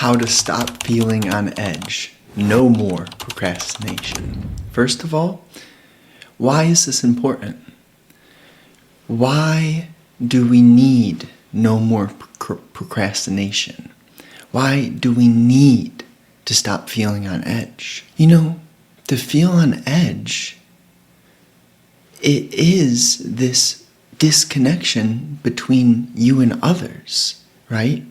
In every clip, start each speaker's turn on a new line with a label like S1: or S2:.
S1: how to stop feeling on edge. No more procrastination. First of all, why is this important? Why do we need no more procrastination? Why do we need to stop feeling on edge? To feel on edge, it is this disconnection between you and others, right?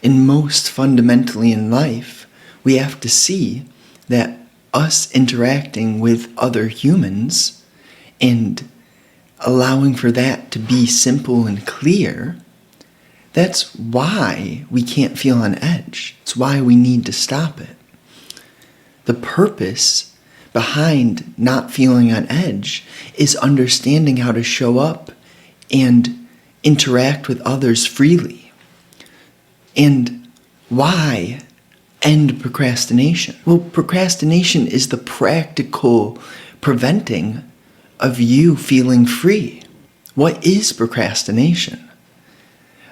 S1: And most fundamentally in life, we have to see that us interacting with other humans and allowing for that to be simple and clear, that's why we can't feel on edge. It's why we need to stop it. The purpose behind not feeling on edge is understanding how to show up and interact with others freely. And why end procrastination? Well, procrastination is the practical preventing of you feeling free. What is procrastination?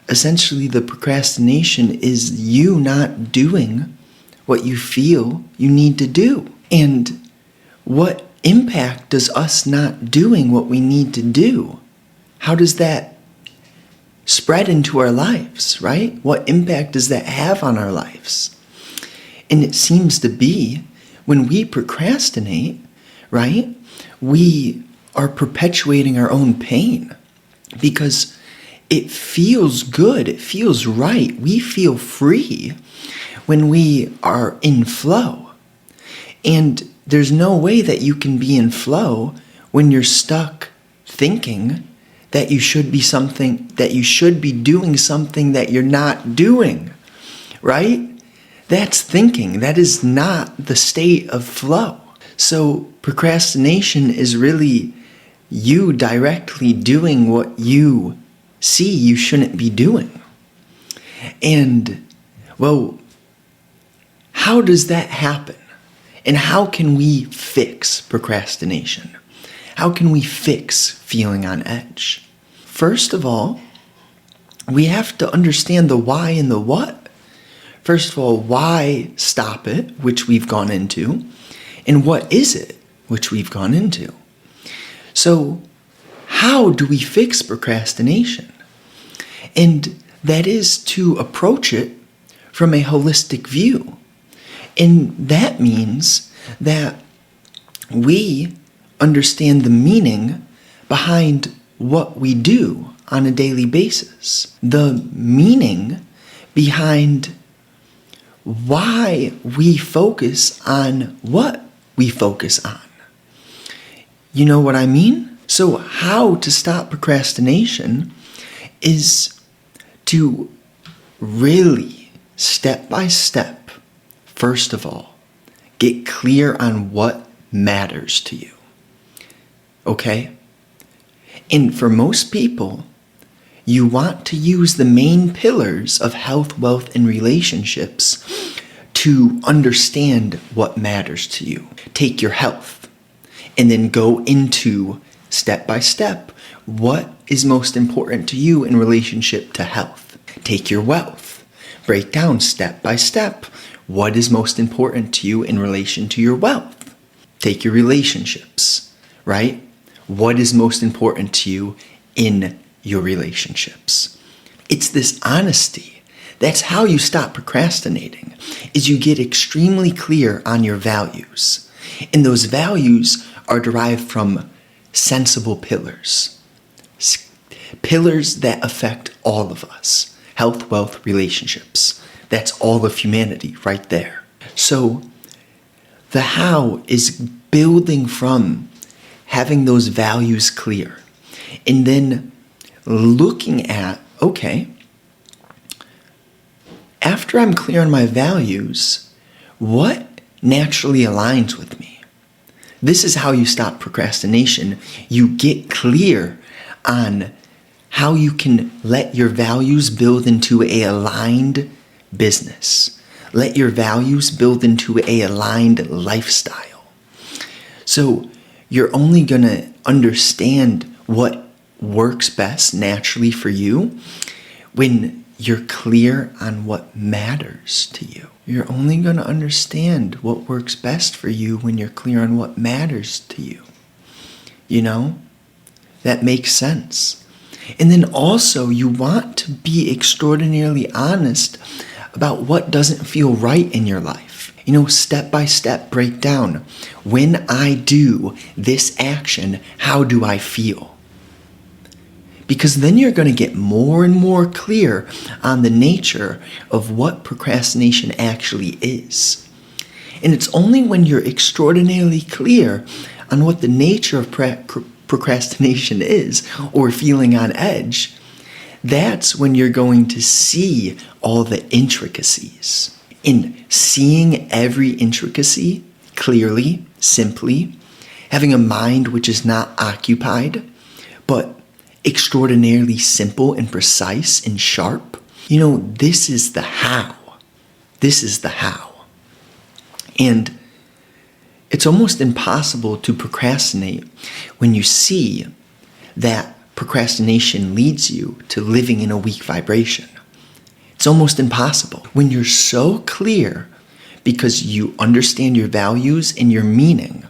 S1: Essentially, the procrastination is you not doing what you feel you need to do. And what impact does us not doing what we need to do? How does that spread into our lives, right? What impact does that have on our lives? And it seems to be when we procrastinate, right, we are perpetuating our own pain because it feels good, it feels right. We feel free when we are in flow. And there's no way that you can be in flow when you're stuck thinking that you should be doing something that you're not doing, right? That's thinking. That is not the state of flow. So procrastination is really you directly doing what you see you shouldn't be doing. And, well, how does that happen? And how can we fix procrastination? How can we fix feeling on edge? First of all, we have to understand the why and the what. First of all, why stop it, which we've gone into, and what is it, which we've gone into. So, how do we fix procrastination? And that is to approach it from a holistic view. And that means that we understand the meaning behind what we do on a daily basis. The meaning behind why we focus on what we focus on. You know what I mean? So how to stop procrastination is to really, step by step, first of all, get clear on what matters to you. Okay? And for most people, you want to use the main pillars of health, wealth, and relationships to understand what matters to you. Take your health and then go into step by step what is most important to you in relationship to health. Take your wealth. Break down step by step what is most important to you in relation to your wealth. Take your relationships, right? What is most important to you in your relationships? It's this honesty. That's how you stop procrastinating, is you get extremely clear on your values. And those values are derived from sensible pillars. Pillars that affect all of us. Health, wealth, relationships. That's all of humanity right there. So the how is building from having those values clear. And then looking at, okay, after I'm clear on my values, what naturally aligns with me? This is how you stop procrastination. You get clear on how you can let your values build into a aligned business. Let your values build into a aligned lifestyle. So you're only going to understand what works best naturally for you when you're clear on what matters to you. You're only going to understand what works best for you when you're clear on what matters to you. You know? That makes sense. And then also, you want to be extraordinarily honest about what doesn't feel right in your life. You know, step by step breakdown. When I do this action, how do I feel? Because then you're going to get more and more clear on the nature of what procrastination actually is. And it's only when you're extraordinarily clear on what the nature of procrastination is, or feeling on edge, that's when you're going to see all the intricacies. In seeing every intricacy clearly, simply, having a mind which is not occupied, but extraordinarily simple and precise and sharp. You know, this is the how. This is the how. And it's almost impossible to procrastinate when you see that procrastination leads you to living in a weak vibration. It's almost impossible. When you're so clear because you understand your values and your meaning,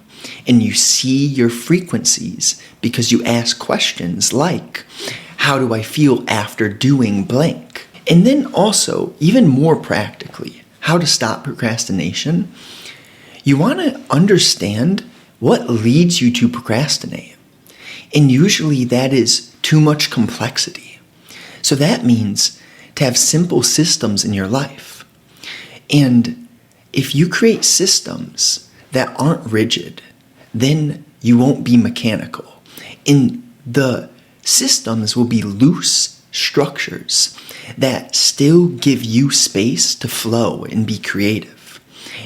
S1: and you see your frequencies because you ask questions like, how do I feel after doing blank? And then also, even more practically, how to stop procrastination. You want to understand what leads you to procrastinate. And usually that is too much complexity. So that means to have simple systems in your life. And if you create systems that aren't rigid, then you won't be mechanical. And the systems will be loose structures that still give you space to flow and be creative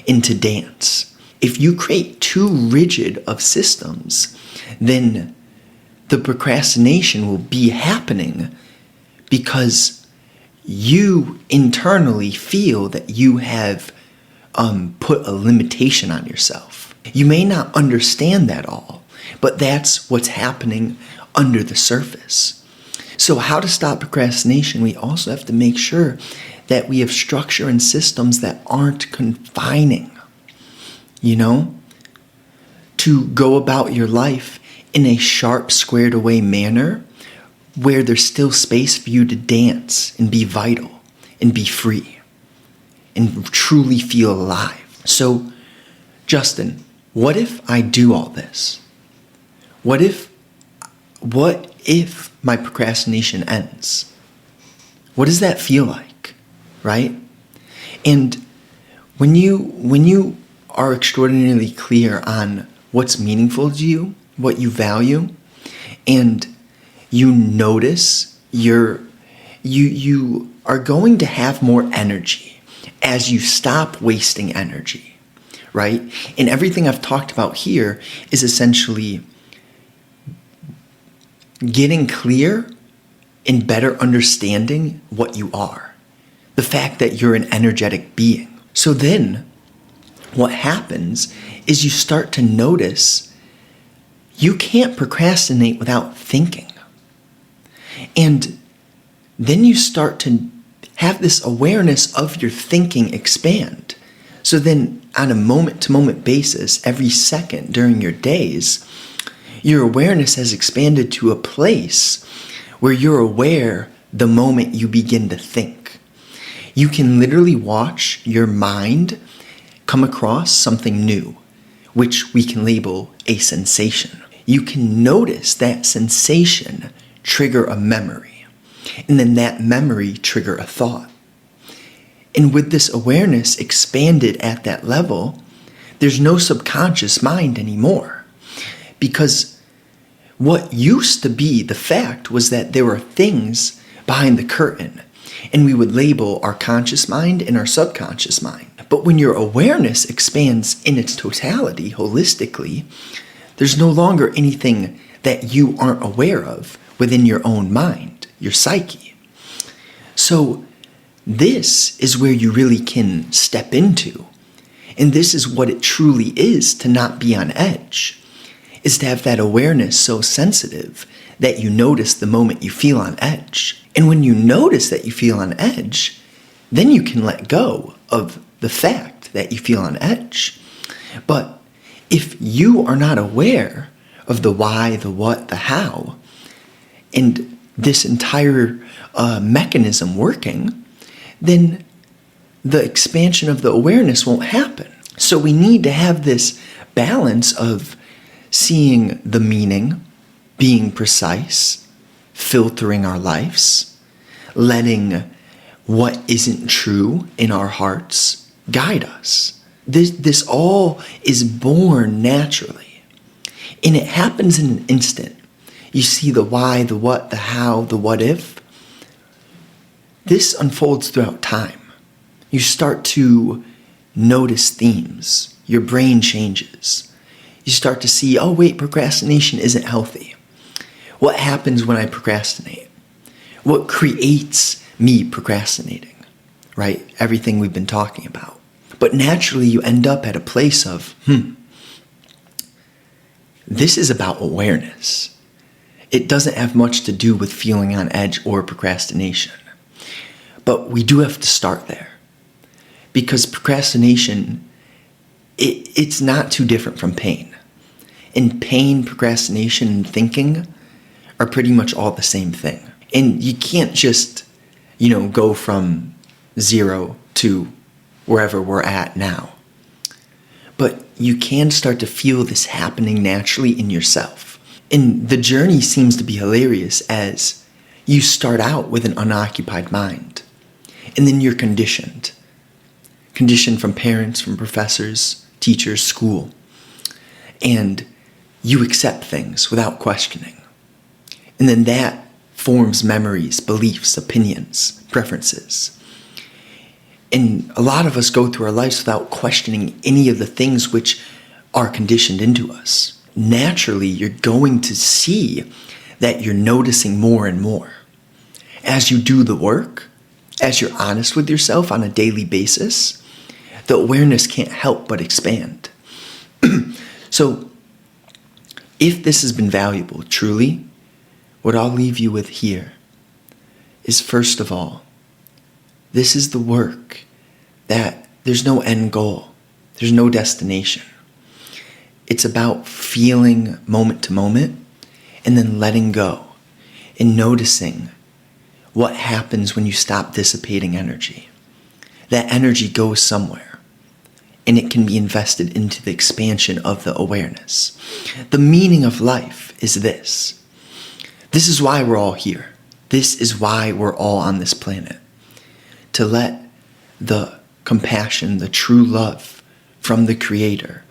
S1: and to dance. If you create too rigid of systems, then the procrastination will be happening because you internally feel that you have put a limitation on yourself. You may not understand that all, but that's what's happening under the surface. So how to stop procrastination? We also have to make sure that we have structure and systems that aren't confining, you know, to go about your life in a sharp, squared away manner where there's still space for you to dance and be vital and be free and truly feel alive. So, Justin, what if I do all this? What if my procrastination ends? What does that feel like, right? And when you are extraordinarily clear on what's meaningful to you, what you value, and you notice you are going to have more energy as you stop wasting energy. Right? And everything I've talked about here is essentially getting clear and better understanding what you are. The fact that you're an energetic being. So then what happens is you start to notice you can't procrastinate without thinking. And then you start to have this awareness of your thinking expand. So then on a moment-to-moment basis, every second during your days, your awareness has expanded to a place where you're aware the moment you begin to think. You can literally watch your mind come across something new, which we can label a sensation. You can notice that sensation trigger a memory, and then that memory trigger a thought. And with this awareness expanded at that level, there's no subconscious mind anymore. Because what used to be the fact was that there were things behind the curtain, and we would label our conscious mind and our subconscious mind. But when your awareness expands in its totality, holistically, there's no longer anything that you aren't aware of within your own mind, your psyche. So this is where you really can step into. And this is what it truly is to not be on edge, is to have that awareness so sensitive that you notice the moment you feel on edge. And when you notice that you feel on edge, then you can let go of the fact that you feel on edge. But if you are not aware of the why, the what, the how, and this entire mechanism working, then the expansion of the awareness won't happen. So we need to have this balance of seeing the meaning, being precise, filtering our lives, letting what isn't true in our hearts guide us. This all is born naturally, and it happens in an instant. You see the why, the what, the how, the what if. This unfolds throughout time. You start to notice themes. Your brain changes. You start to see, oh wait, procrastination isn't healthy. What happens when I procrastinate? What creates me procrastinating, right? Everything we've been talking about. But naturally you end up at a place of, this is about awareness. It doesn't have much to do with feeling on edge or procrastination. But we do have to start there. Because procrastination, it's not too different from pain. And pain, procrastination, and thinking are pretty much all the same thing. And you can't just, go from 0 to wherever we're at now. But you can start to feel this happening naturally in yourself. And the journey seems to be hilarious as you start out with an unoccupied mind. And then you're conditioned. Conditioned from parents, from professors, teachers, school. And you accept things without questioning. And then that forms memories, beliefs, opinions, preferences. And a lot of us go through our lives without questioning any of the things which are conditioned into us. Naturally, you're going to see that you're noticing more and more. As you do the work, as you're honest with yourself on a daily basis, the awareness can't help but expand. So, if this has been valuable, truly, what I'll leave you with here is, first of all, this is the work that there's no end goal. There's no destination. It's about feeling moment to moment and then letting go and noticing what happens when you stop dissipating energy. That energy goes somewhere and it can be invested into the expansion of the awareness. The meaning of life is this. This is why we're all here. This is why we're all on this planet. To let the compassion, the true love from the Creator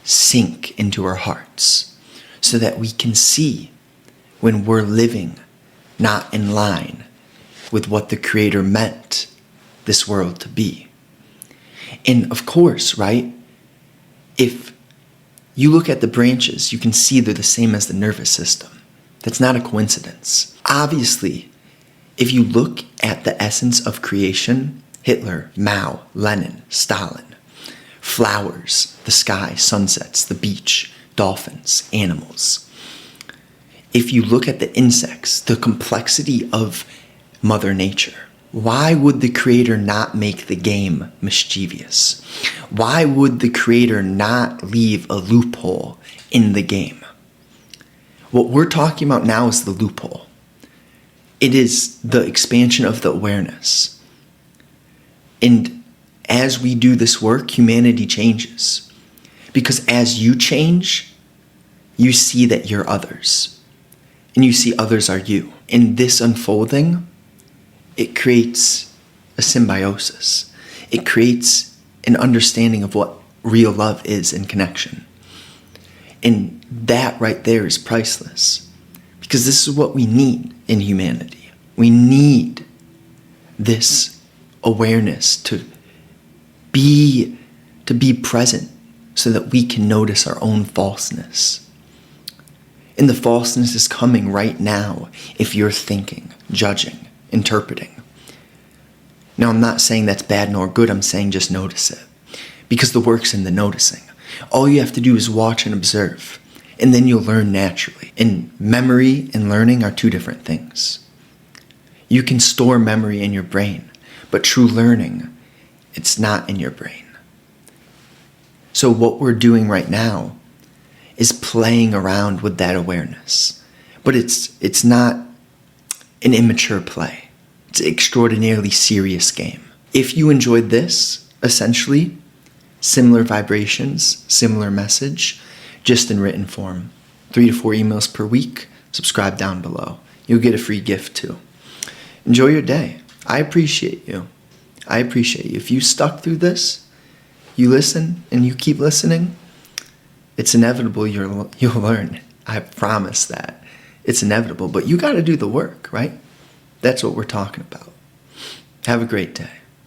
S1: sink into our hearts so that we can see when we're living not in line with what the Creator meant this world to be. And of course, right, if you look at the branches, you can see they're the same as the nervous system. That's not a coincidence. Obviously, if you look at the essence of creation, Hitler, Mao, Lenin, Stalin, flowers, the sky, sunsets, the beach, dolphins, animals. If you look at the insects, the complexity of Mother Nature, why would the Creator not make the game mischievous? Why would the Creator not leave a loophole in the game? What we're talking about now is the loophole. It is the expansion of the awareness. And as we do this work, humanity changes. Because as you change, you see that you're others. And you see others are you. In this unfolding, it creates a symbiosis. It creates an understanding of what real love is and connection. And that right there is priceless. Because this is what we need in humanity. We need this awareness to be present so that we can notice our own falseness. And the falseness is coming right now if you're thinking, judging, interpreting. Now, I'm not saying that's bad nor good. I'm saying just notice it. Because the work's in the noticing. All you have to do is watch and observe. And then you'll learn naturally. And memory and learning are two different things. You can store memory in your brain, but true learning, it's not in your brain. So what we're doing right now is playing around with that awareness. But it's not an immature play. It's an extraordinarily serious game. If you enjoyed this, essentially, similar vibrations, similar message, just in written form, 3 to 4 emails per week, subscribe down below. You'll get a free gift too. Enjoy your day. I appreciate you. I appreciate you. If you stuck through this, you listen and you keep listening, it's inevitable you'll learn. I promise that. It's inevitable, but you got to do the work, right? That's what we're talking about. Have a great day.